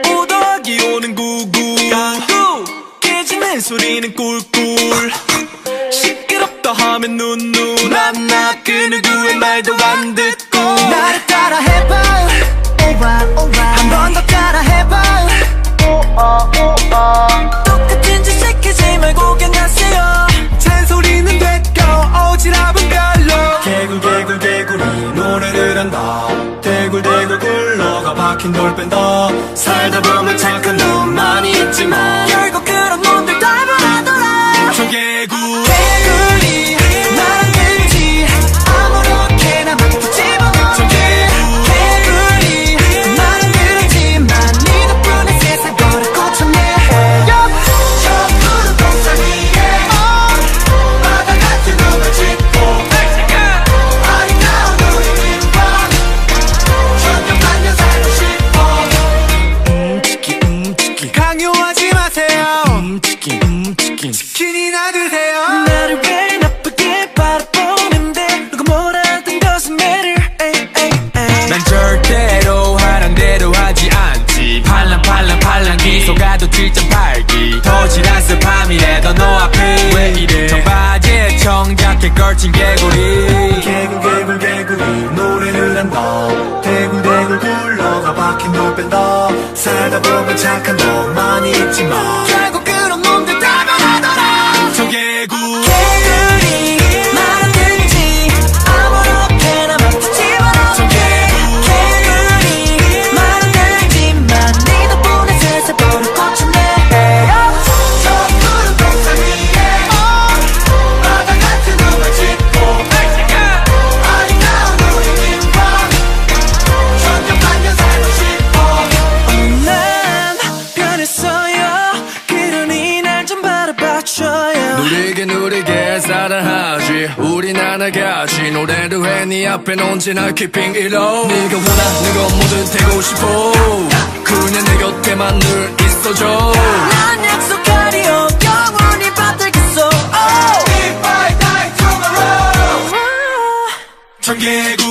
오덕이 오는 구구 강구 깨지는 소리는 꿀꿀 시끄럽다 하면 눈누 나 그 누구의 말도 안 듣고 나를 따라 해봐 한 번 더 따라 해봐 똑같은 짓 시키지 말고 그냥 하세요 잔소리는 됐고 오지랖은 별로 개굴개굴개굴이 노래를 한다 대굴대굴 굴러가 박힌 돌 뺀다 살다 보면 착한 놈 많이 있지만 결국 그런 놈들 다 변하더라 청개구리 개구리 나랑 되지 아무렇게나 막 집어넣어 청개구리 나랑 그렇지만 네 덕분에 세상 거를 고쳤네 저 푸른 동산 위에 바다 같은 놈을 짚고 아름다운 우리 민박 천년만년 살고 싶어 강요하지 마세요 치킨이나 드세요 나를 왜 나쁘게 바라보는데 누가 뭐라든 것은 매를 난 절대로 하란 대로 하지 않지 팔랑팔랑 기소가도 7.8기 도지랖을 밤이래도 너 앞에 왜 이래 청바지에 청자켓 걸친 개구리 개굴개굴개구리 노래를 한다 대굴대굴 굴러가 박힌 돌 뺀다 살다 보면 착한 놈 많이 있지만 결국 그런 놈들 다 변하더라 청개구리 개구리 말안 듣지 아무렇게나 막 집어넣어 청개구리 말안 듣지만 네 덕분에 세상 버릇 고쳤네 저 푸른 동산 위에 바다 같은 놈을 짚고 아름다운 우리 민박 천년만년 살고 싶어 난 변했어요 그러니 날 좀 바라봐줘요 누리게 사랑하지 우린 하나같이 노래를 해 네 앞엔 언제나 keeping it low 네가 원하는 건 뭐든 되고 싶어 그냥 내 곁에만 늘 있어줘 난 약속하리요 영원히 받들겠어 If I die tomorrow 청개구리